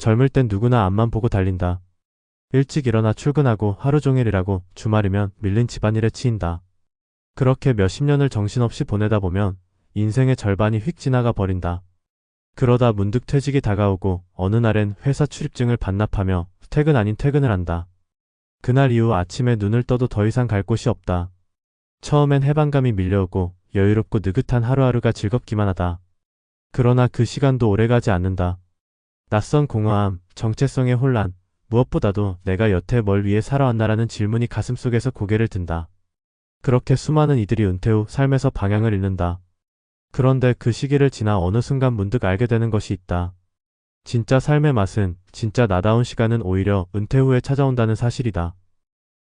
젊을 땐 누구나 앞만 보고 달린다. 일찍 일어나 출근하고 하루 종일 일하고 주말이면 밀린 집안일에 치인다. 그렇게 몇십 년을 정신없이 보내다 보면 인생의 절반이 휙 지나가 버린다. 그러다 문득 퇴직이 다가오고 어느 날엔 회사 출입증을 반납하며 퇴근 아닌 퇴근을 한다. 그날 이후 아침에 눈을 떠도 더 이상 갈 곳이 없다. 처음엔 해방감이 밀려오고 여유롭고 느긋한 하루하루가 즐겁기만 하다. 그러나 그 시간도 오래가지 않는다. 낯선 공허함, 정체성의 혼란, 무엇보다도 내가 여태 뭘 위해 살아왔나라는 질문이 가슴속에서 고개를 든다. 그렇게 수많은 이들이 은퇴 후 삶에서 방향을 잃는다. 그런데 그 시기를 지나 어느 순간 문득 알게 되는 것이 있다. 진짜 삶의 맛은, 진짜 나다운 시간은 오히려 은퇴 후에 찾아온다는 사실이다.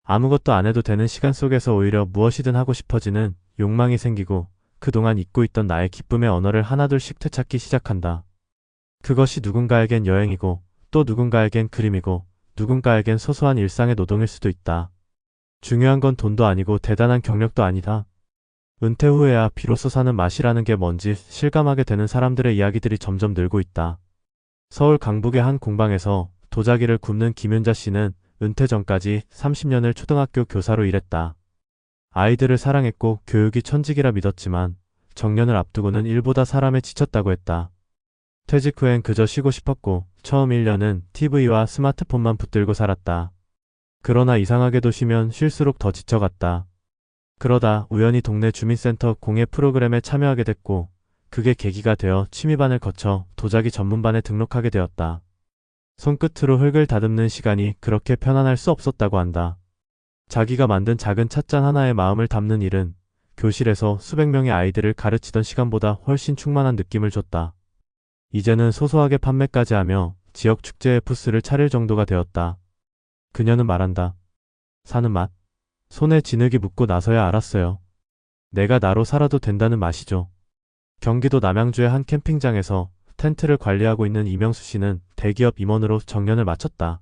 아무것도 안 해도 되는 시간 속에서 오히려 무엇이든 하고 싶어지는 욕망이 생기고 그동안 잊고 있던 나의 기쁨의 언어를 하나둘씩 되찾기 시작한다. 그것이 누군가에겐 여행이고 또 누군가에겐 그림이고 누군가에겐 소소한 일상의 노동일 수도 있다. 중요한 건 돈도 아니고 대단한 경력도 아니다. 은퇴 후에야 비로소 사는 맛이라는 게 뭔지 실감하게 되는 사람들의 이야기들이 점점 늘고 있다. 서울 강북의 한 공방에서 도자기를 굽는 김윤자 씨는 은퇴 전까지 30년을 초등학교 교사로 일했다. 아이들을 사랑했고 교육이 천직이라 믿었지만 정년을 앞두고는 일보다 사람에 지쳤다고 했다. 퇴직 후엔 그저 쉬고 싶었고 처음 1년은 TV와 스마트폰만 붙들고 살았다. 그러나 이상하게도 쉬면 쉴수록 더 지쳐갔다. 그러다 우연히 동네 주민센터 공예 프로그램에 참여하게 됐고 그게 계기가 되어 취미반을 거쳐 도자기 전문반에 등록하게 되었다. 손끝으로 흙을 다듬는 시간이 그렇게 편안할 수 없었다고 한다. 자기가 만든 작은 찻잔 하나에 마음을 담는 일은 교실에서 수백 명의 아이들을 가르치던 시간보다 훨씬 충만한 느낌을 줬다. 이제는 소소하게 판매까지 하며 지역 축제에 부스를 차릴 정도가 되었다. 그녀는 말한다. 사는 맛. 손에 진흙이 묻고 나서야 알았어요. 내가 나로 살아도 된다는 맛이죠. 경기도 남양주의 한 캠핑장에서 텐트를 관리하고 있는 이명수 씨는 대기업 임원으로 정년을 마쳤다.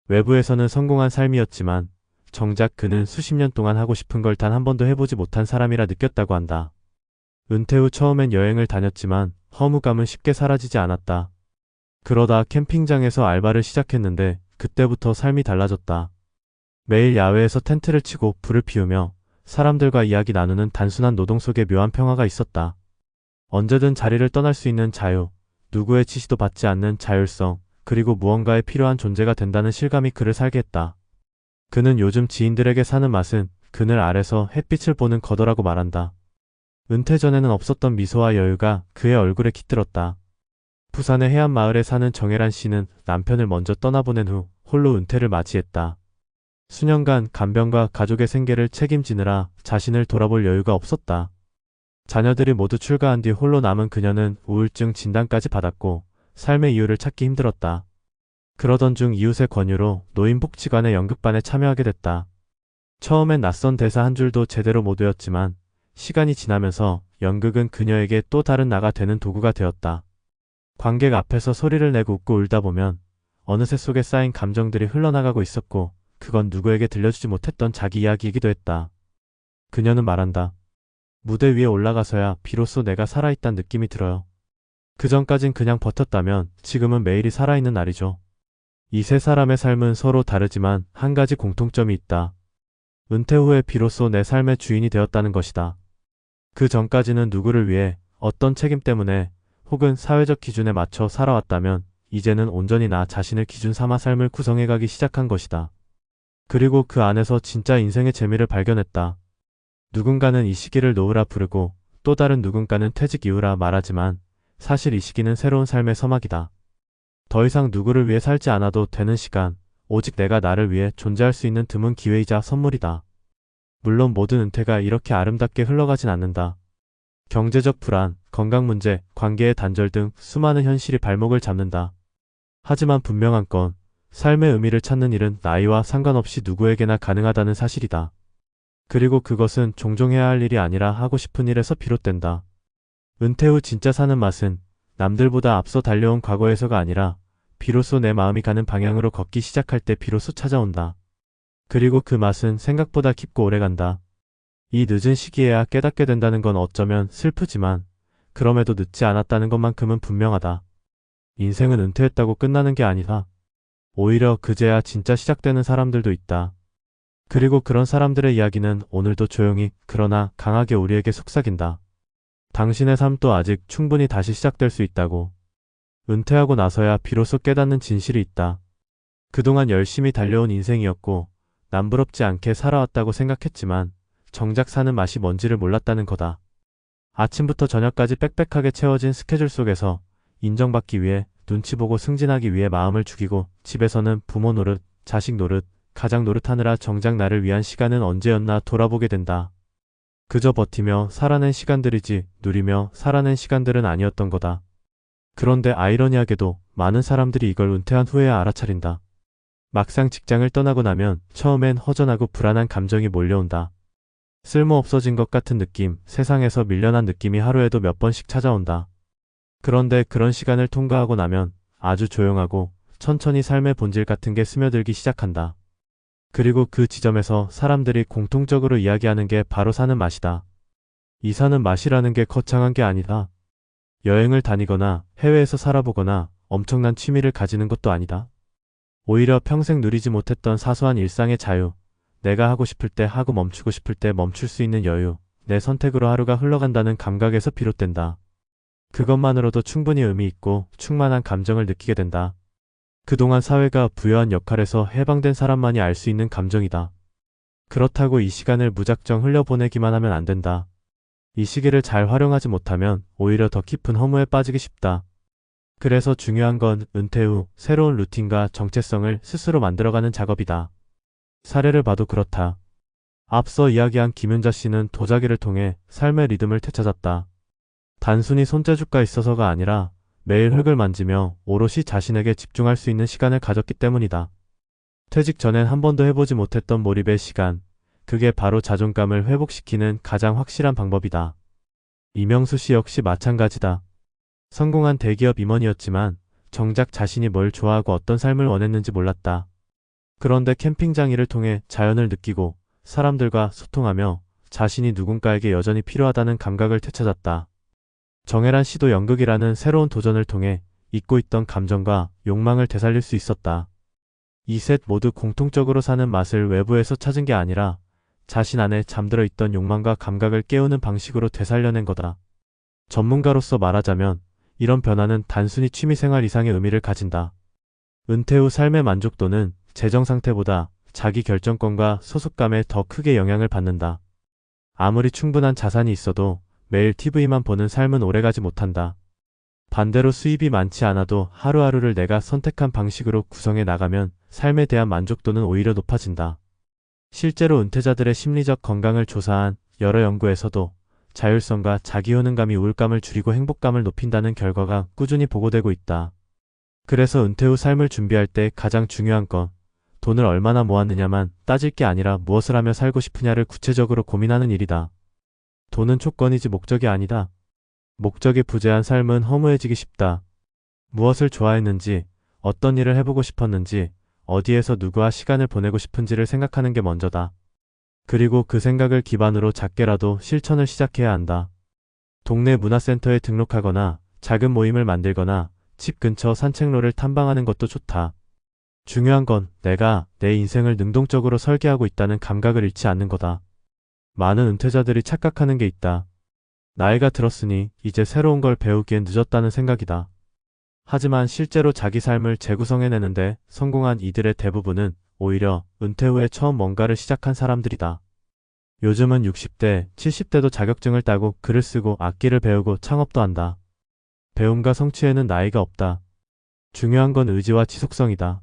외부에서는 성공한 삶이었지만 정작 그는 수십 년 동안 하고 싶은 걸 단 한 번도 해보지 못한 사람이라 느꼈다고 한다. 은퇴 후 처음엔 여행을 다녔지만 허무감은 쉽게 사라지지 않았다. 그러다 캠핑장에서 알바를 시작했는데 그때부터 삶이 달라졌다. 매일 야외에서 텐트를 치고 불을 피우며 사람들과 이야기 나누는 단순한 노동 속에 묘한 평화가 있었다. 언제든 자리를 떠날 수 있는 자유, 누구의 지시도 받지 않는 자율성, 그리고 무언가에 필요한 존재가 된다는 실감이 그를 살게 했다. 그는 요즘 지인들에게 사는 맛은 그늘 아래서 햇빛을 보는 거더라고 말한다. 은퇴 전에는 없었던 미소와 여유가 그의 얼굴에 깃들었다. 부산의 해안마을에 사는 정혜란 씨는 남편을 먼저 떠나보낸 후 홀로 은퇴를 맞이했다. 수년간 간병과 가족의 생계를 책임지느라 자신을 돌아볼 여유가 없었다. 자녀들이 모두 출가한 뒤 홀로 남은 그녀는 우울증 진단까지 받았고 삶의 이유를 찾기 힘들었다. 그러던 중 이웃의 권유로 노인복지관의 연극반에 참여하게 됐다. 처음엔 낯선 대사 한 줄도 제대로 못 외웠지만 시간이 지나면서 연극은 그녀에게 또 다른 나가 되는 도구가 되었다. 관객 앞에서 소리를 내고 웃고 울다 보면 어느새 속에 쌓인 감정들이 흘러나가고 있었고 그건 누구에게 들려주지 못했던 자기 이야기이기도 했다. 그녀는 말한다. 무대 위에 올라가서야 비로소 내가 살아있다는 느낌이 들어요. 그전까진 그냥 버텼다면 지금은 매일이 살아있는 날이죠. 이 세 사람의 삶은 서로 다르지만 한 가지 공통점이 있다. 은퇴 후에 비로소 내 삶의 주인이 되었다는 것이다. 그 전까지는 누구를 위해 어떤 책임 때문에 혹은 사회적 기준에 맞춰 살아왔다면 이제는 온전히 나 자신을 기준 삼아 삶을 구성해가기 시작한 것이다. 그리고 그 안에서 진짜 인생의 재미를 발견했다. 누군가는 이 시기를 노후라 부르고 또 다른 누군가는 퇴직 이후라 말하지만 사실 이 시기는 새로운 삶의 서막이다. 더 이상 누구를 위해 살지 않아도 되는 시간, 오직 내가 나를 위해 존재할 수 있는 드문 기회이자 선물이다. 물론 모든 은퇴가 이렇게 아름답게 흘러가진 않는다. 경제적 불안, 건강 문제, 관계의 단절 등 수많은 현실이 발목을 잡는다. 하지만 분명한 건 삶의 의미를 찾는 일은 나이와 상관없이 누구에게나 가능하다는 사실이다. 그리고 그것은 종종 해야 할 일이 아니라 하고 싶은 일에서 비롯된다. 은퇴 후 진짜 사는 맛은 남들보다 앞서 달려온 과거에서가 아니라 비로소 내 마음이 가는 방향으로 걷기 시작할 때 비로소 찾아온다. 그리고 그 맛은 생각보다 깊고 오래간다. 이 늦은 시기에야 깨닫게 된다는 건 어쩌면 슬프지만 그럼에도 늦지 않았다는 것만큼은 분명하다. 인생은 은퇴했다고 끝나는 게 아니다. 오히려 그제야 진짜 시작되는 사람들도 있다. 그리고 그런 사람들의 이야기는 오늘도 조용히 그러나 강하게 우리에게 속삭인다. 당신의 삶도 아직 충분히 다시 시작될 수 있다고. 은퇴하고 나서야 비로소 깨닫는 진실이 있다. 그동안 열심히 달려온 인생이었고 남부럽지 않게 살아왔다고 생각했지만 정작 사는 맛이 뭔지를 몰랐다는 거다. 아침부터 저녁까지 빽빽하게 채워진 스케줄 속에서 인정받기 위해 눈치 보고 승진하기 위해 마음을 죽이고 집에서는 부모 노릇, 자식 노릇, 가장 노릇하느라 정작 나를 위한 시간은 언제였나 돌아보게 된다. 그저 버티며 살아낸 시간들이지 누리며 살아낸 시간들은 아니었던 거다. 그런데 아이러니하게도 많은 사람들이 이걸 은퇴한 후에야 알아차린다. 막상 직장을 떠나고 나면 처음엔 허전하고 불안한 감정이 몰려온다. 쓸모없어진 것 같은 느낌, 세상에서 밀려난 느낌이 하루에도 몇 번씩 찾아온다. 그런데 그런 시간을 통과하고 나면 아주 조용하고 천천히 삶의 본질 같은 게 스며들기 시작한다. 그리고 그 지점에서 사람들이 공통적으로 이야기하는 게 바로 사는 맛이다. 이 사는 맛이라는 게 거창한 게 아니다. 여행을 다니거나 해외에서 살아보거나 엄청난 취미를 가지는 것도 아니다. 오히려 평생 누리지 못했던 사소한 일상의 자유, 내가 하고 싶을 때 하고 멈추고 싶을 때 멈출 수 있는 여유, 내 선택으로 하루가 흘러간다는 감각에서 비롯된다. 그것만으로도 충분히 의미 있고 충만한 감정을 느끼게 된다. 그동안 사회가 부여한 역할에서 해방된 사람만이 알 수 있는 감정이다. 그렇다고 이 시간을 무작정 흘려보내기만 하면 안 된다. 이 시기를 잘 활용하지 못하면 오히려 더 깊은 허무에 빠지기 쉽다. 그래서 중요한 건 은퇴 후 새로운 루틴과 정체성을 스스로 만들어가는 작업이다. 사례를 봐도 그렇다. 앞서 이야기한 김윤자 씨는 도자기를 통해 삶의 리듬을 되찾았다. 단순히 손재주가 있어서가 아니라 매일 흙을 만지며 오롯이 자신에게 집중할 수 있는 시간을 가졌기 때문이다. 퇴직 전엔 한 번도 해보지 못했던 몰입의 시간, 그게 바로 자존감을 회복시키는 가장 확실한 방법이다. 이명수 씨 역시 마찬가지다. 성공한 대기업 임원이었지만 정작 자신이 뭘 좋아하고 어떤 삶을 원했는지 몰랐다. 그런데 캠핑장 일을 통해 자연을 느끼고 사람들과 소통하며 자신이 누군가에게 여전히 필요하다는 감각을 되찾았다. 정혜란 씨도 연극이라는 새로운 도전을 통해 잊고 있던 감정과 욕망을 되살릴 수 있었다. 이 셋 모두 공통적으로 사는 맛을 외부에서 찾은 게 아니라 자신 안에 잠들어 있던 욕망과 감각을 깨우는 방식으로 되살려낸 거다. 전문가로서 말하자면 이런 변화는 단순히 취미생활 이상의 의미를 가진다. 은퇴 후 삶의 만족도는 재정 상태보다 자기 결정권과 소속감에 더 크게 영향을 받는다. 아무리 충분한 자산이 있어도 매일 TV만 보는 삶은 오래가지 못한다. 반대로 수입이 많지 않아도 하루하루를 내가 선택한 방식으로 구성해 나가면 삶에 대한 만족도는 오히려 높아진다. 실제로 은퇴자들의 심리적 건강을 조사한 여러 연구에서도 자율성과 자기효능감이 우울감을 줄이고 행복감을 높인다는 결과가 꾸준히 보고되고 있다. 그래서 은퇴 후 삶을 준비할 때 가장 중요한 건 돈을 얼마나 모았느냐만 따질 게 아니라 무엇을 하며 살고 싶으냐를 구체적으로 고민하는 일이다. 돈은 조건이지 목적이 아니다. 목적이 부재한 삶은 허무해지기 쉽다. 무엇을 좋아했는지, 어떤 일을 해보고 싶었는지, 어디에서 누구와 시간을 보내고 싶은지를 생각하는 게 먼저다. 그리고 그 생각을 기반으로 작게라도 실천을 시작해야 한다. 동네 문화센터에 등록하거나 작은 모임을 만들거나 집 근처 산책로를 탐방하는 것도 좋다. 중요한 건 내가 내 인생을 능동적으로 설계하고 있다는 감각을 잃지 않는 거다. 많은 은퇴자들이 착각하는 게 있다. 나이가 들었으니 이제 새로운 걸 배우기엔 늦었다는 생각이다. 하지만 실제로 자기 삶을 재구성해내는데 성공한 이들의 대부분은 오히려 은퇴 후에 처음 뭔가를 시작한 사람들이다. 요즘은 60대, 70대도 자격증을 따고 글을 쓰고 악기를 배우고 창업도 한다. 배움과 성취에는 나이가 없다. 중요한 건 의지와 지속성이다.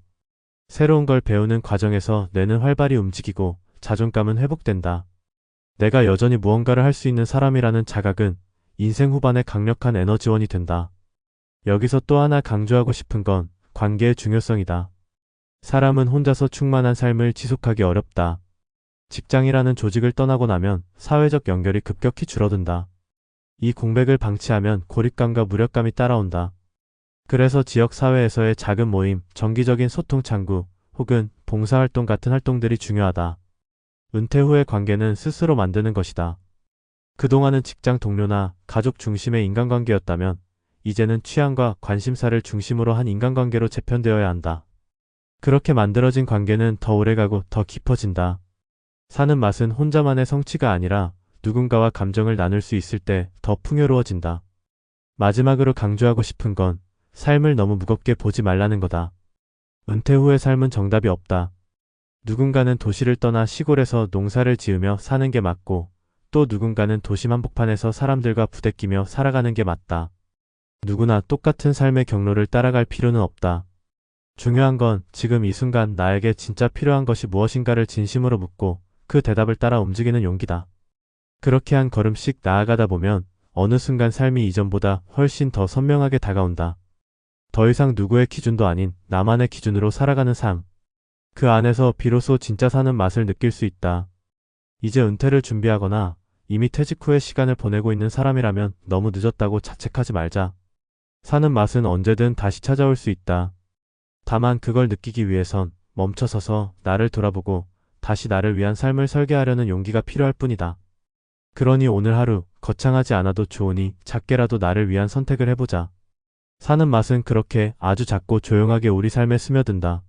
새로운 걸 배우는 과정에서 뇌는 활발히 움직이고 자존감은 회복된다. 내가 여전히 무언가를 할 수 있는 사람이라는 자각은 인생 후반에 강력한 에너지원이 된다. 여기서 또 하나 강조하고 싶은 건 관계의 중요성이다. 사람은 혼자서 충만한 삶을 지속하기 어렵다. 직장이라는 조직을 떠나고 나면 사회적 연결이 급격히 줄어든다. 이 공백을 방치하면 고립감과 무력감이 따라온다. 그래서 지역사회에서의 작은 모임, 정기적인 소통 창구, 혹은 봉사활동 같은 활동들이 중요하다. 은퇴 후의 관계는 스스로 만드는 것이다. 그동안은 직장 동료나 가족 중심의 인간관계였다면 이제는 취향과 관심사를 중심으로 한 인간관계로 재편되어야 한다. 그렇게 만들어진 관계는 더 오래가고 더 깊어진다. 사는 맛은 혼자만의 성취가 아니라 누군가와 감정을 나눌 수 있을 때 더 풍요로워진다. 마지막으로 강조하고 싶은 건 삶을 너무 무겁게 보지 말라는 거다. 은퇴 후의 삶은 정답이 없다. 누군가는 도시를 떠나 시골에서 농사를 지으며 사는 게 맞고, 또 누군가는 도시 한복판에서 사람들과 부대끼며 살아가는 게 맞다. 누구나 똑같은 삶의 경로를 따라갈 필요는 없다. 중요한 건 지금 이 순간 나에게 진짜 필요한 것이 무엇인가를 진심으로 묻고 그 대답을 따라 움직이는 용기다. 그렇게 한 걸음씩 나아가다 보면 어느 순간 삶이 이전보다 훨씬 더 선명하게 다가온다. 더 이상 누구의 기준도 아닌 나만의 기준으로 살아가는 삶. 그 안에서 비로소 진짜 사는 맛을 느낄 수 있다. 이제 은퇴를 준비하거나 이미 퇴직 후의 시간을 보내고 있는 사람이라면 너무 늦었다고 자책하지 말자. 사는 맛은 언제든 다시 찾아올 수 있다. 다만 그걸 느끼기 위해선 멈춰서서 나를 돌아보고 다시 나를 위한 삶을 설계하려는 용기가 필요할 뿐이다. 그러니 오늘 하루 거창하지 않아도 좋으니 작게라도 나를 위한 선택을 해보자. 사는 맛은 그렇게 아주 작고 조용하게 우리 삶에 스며든다.